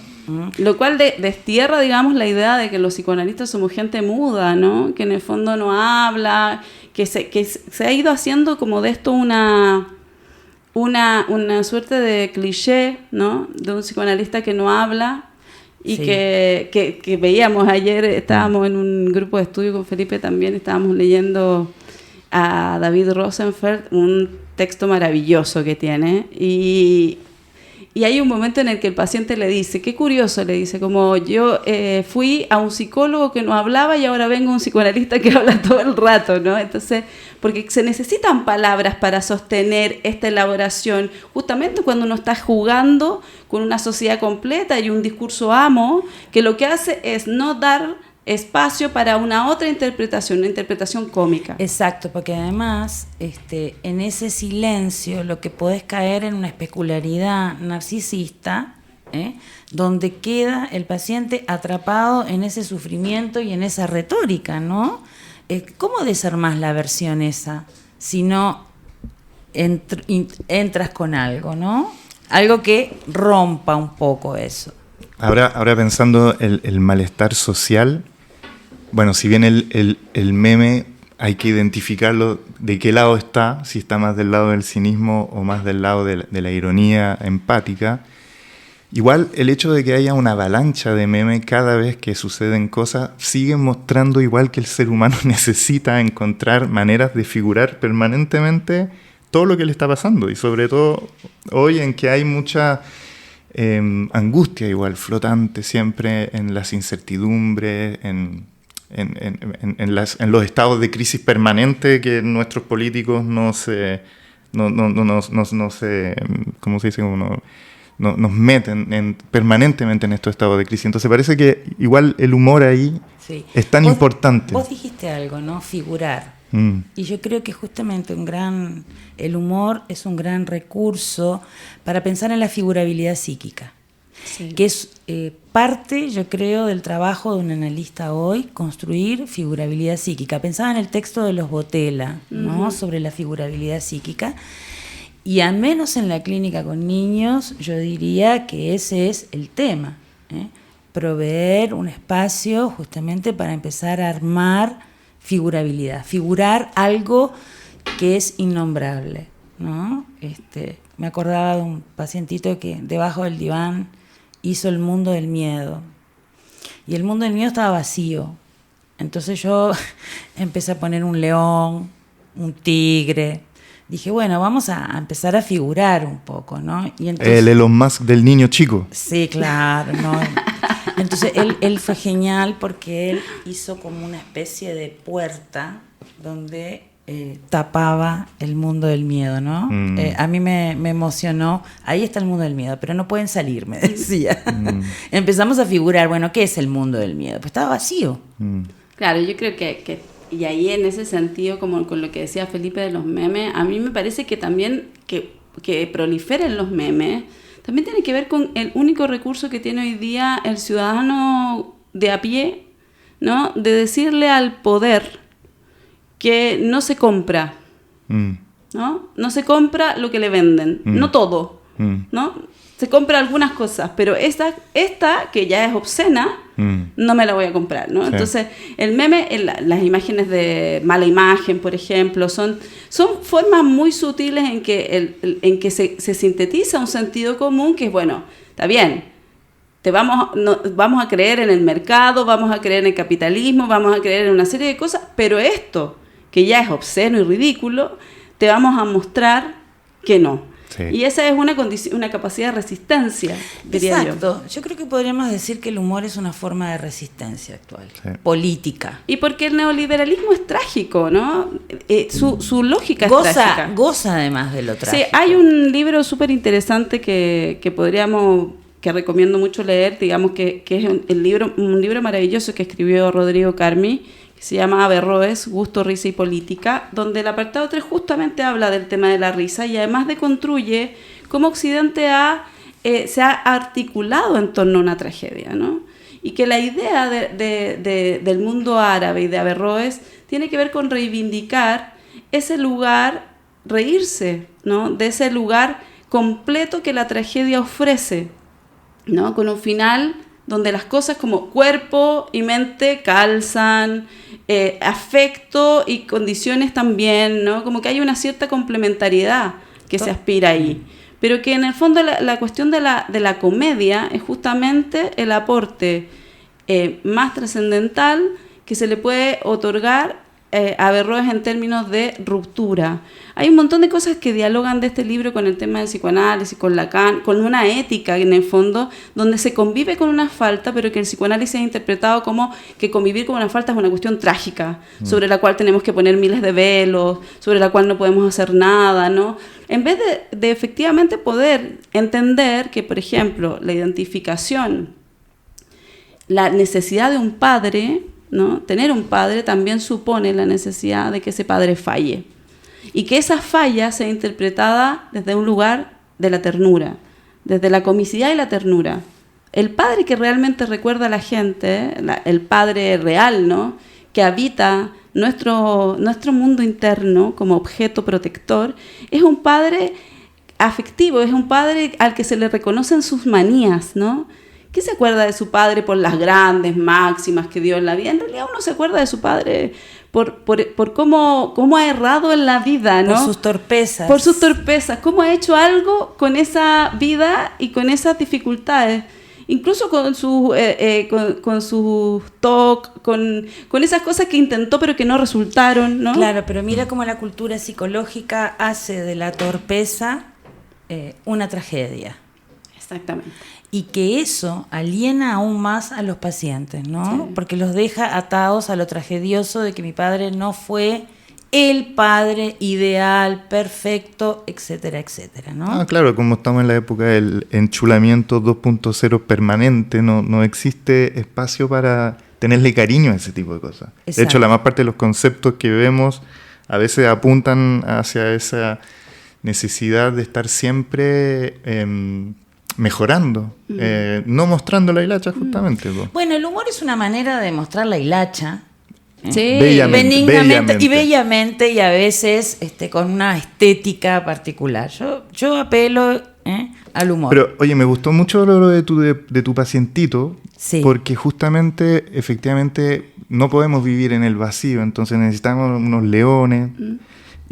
Lo cual destierra, digamos, la idea de que los psicoanalistas somos gente muda, ¿no? Que en el fondo no habla, que se ha ido haciendo como de esto una suerte de cliché, ¿no? De un psicoanalista que no habla y Sí. que veíamos ayer, estábamos en un grupo de estudio con Felipe también, estábamos leyendo a David Rosenfeld, un texto maravilloso que tiene, y hay un momento en el que el paciente le dice, qué curioso, le dice, como yo fui a un psicólogo que no hablaba y ahora vengo a un psicoanalista que habla todo el rato, ¿no? Entonces, porque se necesitan palabras para sostener esta elaboración, justamente cuando uno está jugando con una sociedad completa y un discurso amo, que lo que hace es no dar espacio para una otra interpretación, una interpretación cómica. Exacto, porque además en ese silencio lo que podés caer en una especularidad narcisista, donde queda el paciente atrapado en ese sufrimiento y en esa retórica, ¿no? ¿Cómo desarmás la versión esa si no entras con algo, ¿no? Algo que rompa un poco eso. Ahora pensando el malestar social, bueno, si bien el meme hay que identificarlo de qué lado está, si está más del lado del cinismo o más del lado de la ironía empática, igual el hecho de que haya una avalancha de meme cada vez que suceden cosas sigue mostrando igual que el ser humano necesita encontrar maneras de figurar permanentemente todo lo que le está pasando, y sobre todo hoy en que hay mucha angustia igual flotante siempre en las incertidumbres, en los estados de crisis permanente que nuestros políticos no se ¿cómo se dice? Nos meten permanentemente en estos estados de crisis. Entonces parece que igual el humor ahí es tan importante. Vos dijiste algo, ¿no? Figurar. Y yo creo que justamente el humor es un gran recurso para pensar en la figurabilidad psíquica, que es parte, yo creo, del trabajo de un analista hoy, construir figurabilidad psíquica. Pensaba en el texto de los Botella, ¿no? Sobre la figurabilidad psíquica, y al menos en la clínica con niños yo diría que ese es el tema, proveer un espacio justamente para empezar a armar figurabilidad, figurar algo que es innombrable, ¿no? Me acordaba de un pacientito que debajo del diván hizo el mundo del miedo, y el mundo del miedo estaba vacío. Entonces yo empecé a poner un león, un tigre. Dije, bueno, vamos a empezar a figurar un poco, ¿no? Y entonces, el Elon Musk del niño chico. Sí, claro, ¿no? Entonces él fue genial porque él hizo como una especie de puerta donde tapaba el mundo del miedo, ¿no? A mí me emocionó. Ahí está el mundo del miedo, pero no pueden salir, me decía. Empezamos a figurar, bueno, ¿qué es el mundo del miedo? Pues estaba vacío. Claro, yo creo que y ahí en ese sentido, como con lo que decía Felipe de los memes, a mí me parece que también que proliferen los memes también tiene que ver con el único recurso que tiene hoy día el ciudadano de a pie, ¿no? De decirle al poder que no se compra, ¿no? No se compra lo que le venden, no todo, ¿no? Se compra algunas cosas, pero esta que ya es obscena, no me la voy a comprar, ¿no? Sí. Entonces, el meme, las imágenes de mala imagen, por ejemplo, son formas muy sutiles en que se sintetiza un sentido común que es, bueno, está bien, vamos a creer en el mercado, vamos a creer en el capitalismo, vamos a creer en una serie de cosas, pero esto, que ya es obsceno y ridículo, te vamos a mostrar que no. Sí. Y esa es una capacidad de resistencia, diría yo. Exacto. Yo creo que podríamos decir que el humor es una forma de resistencia actual, política. Y porque el neoliberalismo es trágico, ¿no? Su lógica es trágica. Goza además de lo trágico. Sí, hay un libro súper interesante que recomiendo mucho leer, digamos que es un libro maravilloso que escribió Rodrigo Carmi, se llama Averroes, Gusto, Risa y Política, donde el apartado 3 justamente habla del tema de la risa y además deconstruye cómo Occidente se ha articulado en torno a una tragedia, ¿no? Y que la idea del mundo árabe y de Averroes tiene que ver con reivindicar ese lugar, reírse, ¿no? De ese lugar completo que la tragedia ofrece, ¿no? Con un final donde las cosas como cuerpo y mente calzan, afecto y condiciones también, ¿no? Como que hay una cierta complementariedad que se aspira ahí. Pero que en el fondo la cuestión de la comedia es justamente el aporte más trascendental que se le puede otorgar a Averroes en términos de ruptura. Hay un montón de cosas que dialogan de este libro con el tema del psicoanálisis, con Lacan, con una ética en el fondo, donde se convive con una falta, pero que el psicoanálisis ha interpretado como que convivir con una falta es una cuestión trágica, sobre la cual tenemos que poner miles de velos, sobre la cual no podemos hacer nada, ¿no? En vez de efectivamente poder entender que, por ejemplo, la identificación, la necesidad de un padre ¿no? Tener un padre también supone la necesidad de que ese padre falle. Y que esa falla sea interpretada desde un lugar de la ternura, desde la comicidad y la ternura. El padre que realmente recuerda a la gente, el padre real, ¿no? Que habita nuestro mundo interno como objeto protector, es un padre afectivo, es un padre al que se le reconocen sus manías, ¿no? ¿Qué se acuerda de su padre por las grandes máximas que dio en la vida? En realidad uno se acuerda de su padre por cómo ha errado en la vida, ¿no? Por sus torpezas. Por sus torpezas, cómo ha hecho algo con esa vida y con esas dificultades. Incluso con sus TOC, con esas cosas que intentó pero que no resultaron, ¿no? Claro, pero mira cómo la cultura psicológica hace de la torpeza una tragedia. Exactamente. Y que eso aliena aún más a los pacientes, ¿no? Sí. Porque los deja atados a lo tragedioso de que mi padre no fue el padre ideal, perfecto, etcétera, etcétera, ¿no? Claro, como estamos en la época del enchulamiento 2.0 permanente, no existe espacio para tenerle cariño a ese tipo de cosas. Exacto. De hecho, la más parte de los conceptos que vemos a veces apuntan hacia esa necesidad de estar siempre mejorando, no mostrando la hilacha justamente. Bueno, el humor es una manera de mostrar la hilacha. Sí, Benignamente y bellamente, y a veces con una estética particular. Yo apelo al humor. Pero, oye, me gustó mucho lo de tu pacientito, sí. Porque justamente, efectivamente, no podemos vivir en el vacío, entonces necesitamos unos leones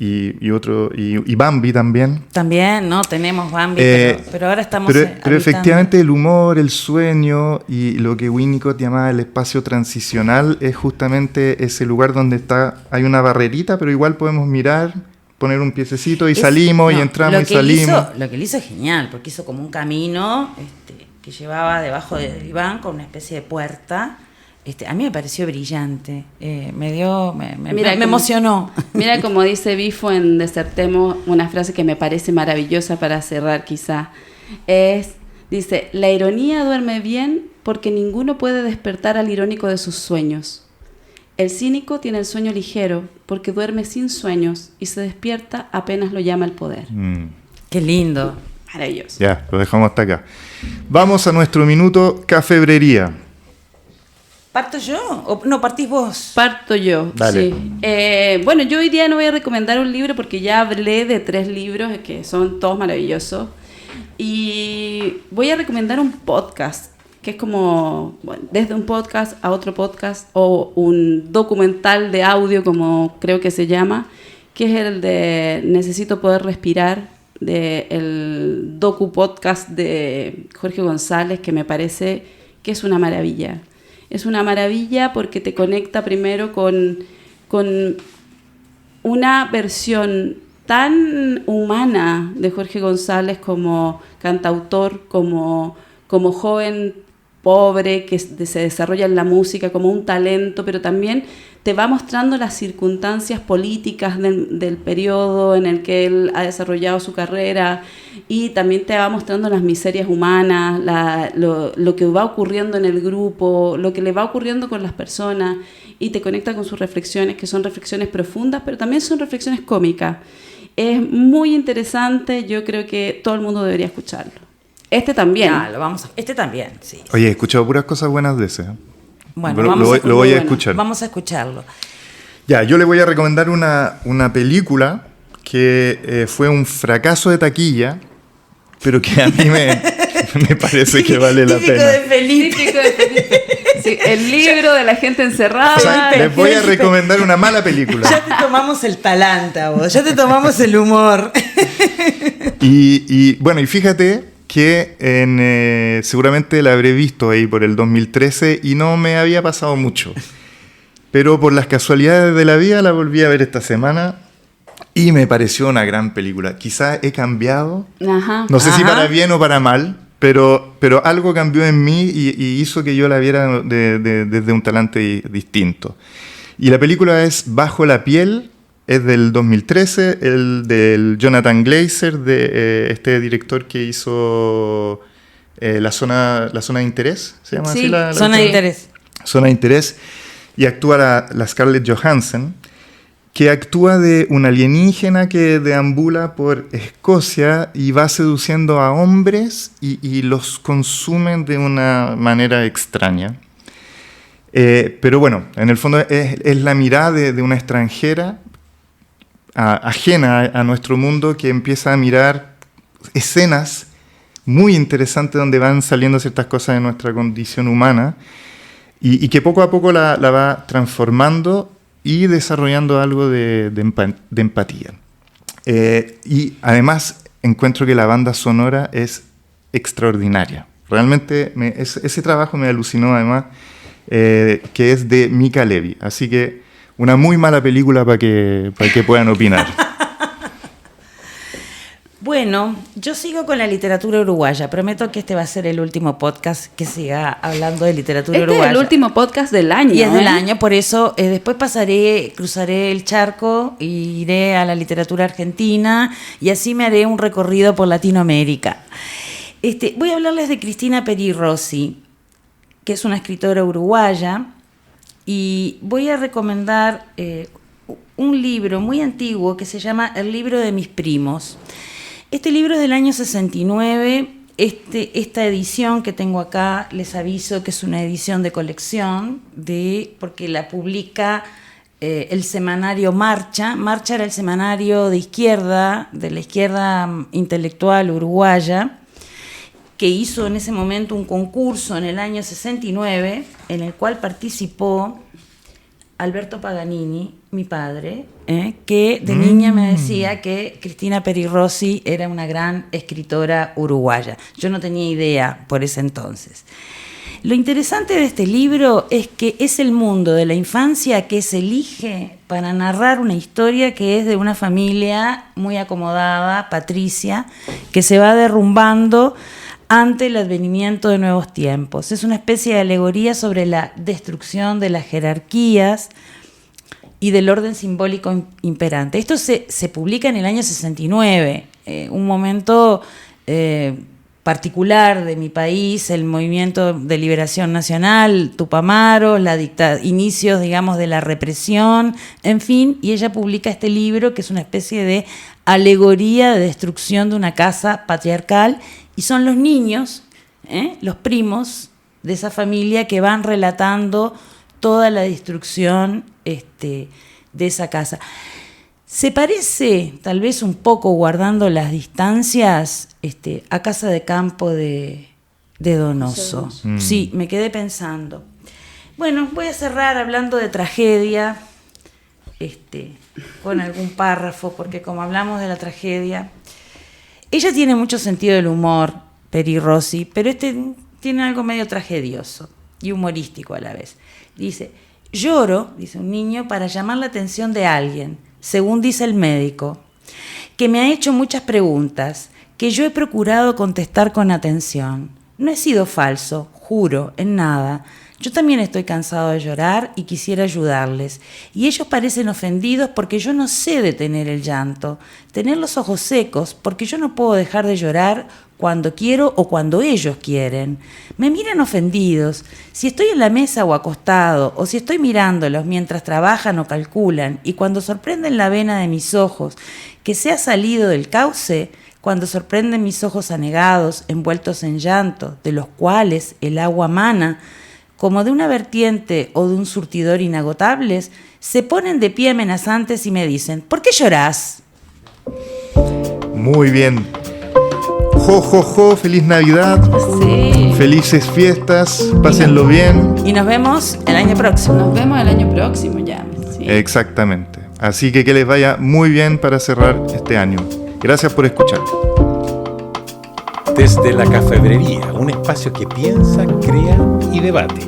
y Bambi también. También, ¿no? Tenemos Bambi, pero ahora estamos Pero efectivamente el humor, el sueño y lo que Winnicott llamaba el espacio transicional es justamente ese lugar donde hay una barrerita, pero igual podemos mirar, poner un piececito y salimos y entramos y salimos. Lo que él hizo es genial, porque hizo como un camino que llevaba debajo del diván con una especie de puerta. A mí me pareció brillante, me emocionó. Mira como dice Bifo en Desertemos, una frase que me parece maravillosa para cerrar quizá, dice, la ironía duerme bien porque ninguno puede despertar al irónico de sus sueños. El cínico tiene el sueño ligero porque duerme sin sueños y se despierta apenas lo llama el poder. Qué lindo. Maravilloso. Ya, lo dejamos hasta acá. Vamos a nuestro minuto cafebrería. ¿Parto yo? ¿O no, partís vos? Parto yo, Dale. sí. Bueno, yo hoy día no voy a recomendar un libro porque ya hablé de 3 libros que son todos maravillosos. Y voy a recomendar un podcast, que es como, bueno, desde un podcast a otro podcast, o un documental de audio, como creo que se llama, que es el de Necesito Poder Respirar, del docu-podcast de Jorge González, que me parece que es una maravilla. Es una maravilla porque te conecta primero con una versión tan humana de Jorge González como cantautor, como joven pobre que se desarrolla en la música, como un talento, pero también te va mostrando las circunstancias políticas del periodo en el que él ha desarrollado su carrera, y también te va mostrando las miserias humanas, lo que va ocurriendo en el grupo, lo que le va ocurriendo con las personas, y te conecta con sus reflexiones, que son reflexiones profundas, pero también son reflexiones cómicas. Es muy interesante, yo creo que todo el mundo debería escucharlo. Este también. Este también, sí. Oye, he escuchado puras cosas buenas de ese. Bueno, lo voy a escuchar. Vamos a escucharlo. Ya, yo le voy a recomendar una película que fue un fracaso de taquilla, pero que a mí me parece que vale la Típico pena. de Felipe. Sí, el libro de la gente encerrada. O sea, les voy a recomendar una mala película. Ya te tomamos el talante, vos. Ya te tomamos el humor. Y bueno, y fíjate que seguramente la habré visto ahí por el 2013 y no me había pasado mucho. Pero por las casualidades de la vida la volví a ver esta semana y me pareció una gran película. Quizás he cambiado, no sé si para bien o para mal, pero algo cambió en mí y hizo que yo la viera desde un talante distinto. Y la película es Bajo la piel. Es del 2013, el del Jonathan Glazer, de este director que hizo la zona de interés, ¿se llama así? Zona de interés. Zona de interés, y actúa la Scarlett Johansson, que actúa de un alienígena que deambula por Escocia y va seduciendo a hombres y los consumen de una manera extraña. Pero bueno, en el fondo es la mirada de una extranjera ajena a nuestro mundo, que empieza a mirar escenas muy interesantes donde van saliendo ciertas cosas de nuestra condición humana y que poco a poco la va transformando y desarrollando algo de empatía. Y además encuentro que la banda sonora es extraordinaria. Realmente ese trabajo me alucinó, además, que es de Mica Levi. Así que una muy mala película para que puedan opinar. Bueno, yo sigo con la literatura uruguaya. Prometo que este va a ser el último podcast que siga hablando de literatura uruguaya. Este es el último podcast del año. Y es del año, por eso después cruzaré el charco y iré a la literatura argentina y así me haré un recorrido por Latinoamérica. Voy a hablarles de Cristina Peri Rossi, que es una escritora uruguaya, y voy a recomendar un libro muy antiguo que se llama El libro de mis primos. Este libro es del año 69, esta edición que tengo acá, les aviso que es una edición de colección, porque la publica el semanario Marcha. Marcha era el semanario de la izquierda intelectual uruguaya, que hizo en ese momento un concurso en el año 69, en el cual participó Alberto Paganini, mi padre, que de niña me decía que Cristina Peri Rossi era una gran escritora uruguaya. Yo no tenía idea por ese entonces. Lo interesante de este libro es que es el mundo de la infancia que se elige para narrar una historia que es de una familia muy acomodada, patricia, que se va derrumbando ante el advenimiento de nuevos tiempos. Es una especie de alegoría sobre la destrucción de las jerarquías y del orden simbólico imperante. Esto se publica en el año 69, un momento particular de mi país, el movimiento de liberación nacional, Tupamaro, inicios, digamos, de la represión, en fin, y ella publica este libro que es una especie de alegoría de destrucción de una casa patriarcal, y son los niños, los primos de esa familia, que van relatando toda la destrucción de esa casa. Se parece, tal vez un poco guardando las distancias, a Casa de Campo de Donoso. Sí, me quedé pensando. Bueno, voy a cerrar hablando de tragedia, con algún párrafo, porque como hablamos de la tragedia, ella tiene mucho sentido del humor, Peri Rossi, pero tiene algo medio tragedioso y humorístico a la vez. Dice: lloro, dice un niño, para llamar la atención de alguien, según dice el médico, que me ha hecho muchas preguntas, que yo he procurado contestar con atención. No he sido falso, juro, en nada. Yo también estoy cansado de llorar y quisiera ayudarles. Y ellos parecen ofendidos porque yo no sé detener el llanto, tener los ojos secos, porque yo no puedo dejar de llorar cuando quiero o cuando ellos quieren. Me miran ofendidos. Si estoy en la mesa o acostado, o si estoy mirándolos mientras trabajan o calculan, y cuando sorprenden la vena de mis ojos que se ha salido del cauce, cuando sorprenden mis ojos anegados, envueltos en llanto, de los cuales el agua mana, como de una vertiente o de un surtidor inagotables, se ponen de pie amenazantes y me dicen: ¿por qué llorás? Muy bien. Jo, jo, jo, feliz Navidad. Sí. Felices fiestas, pásenlo bien. Y nos vemos el año próximo. Nos vemos el año próximo ya. Sí. Exactamente. Así que les vaya muy bien para cerrar este año. Gracias por escuchar. Desde la Cafebrería, un espacio que piensa, crea y debate.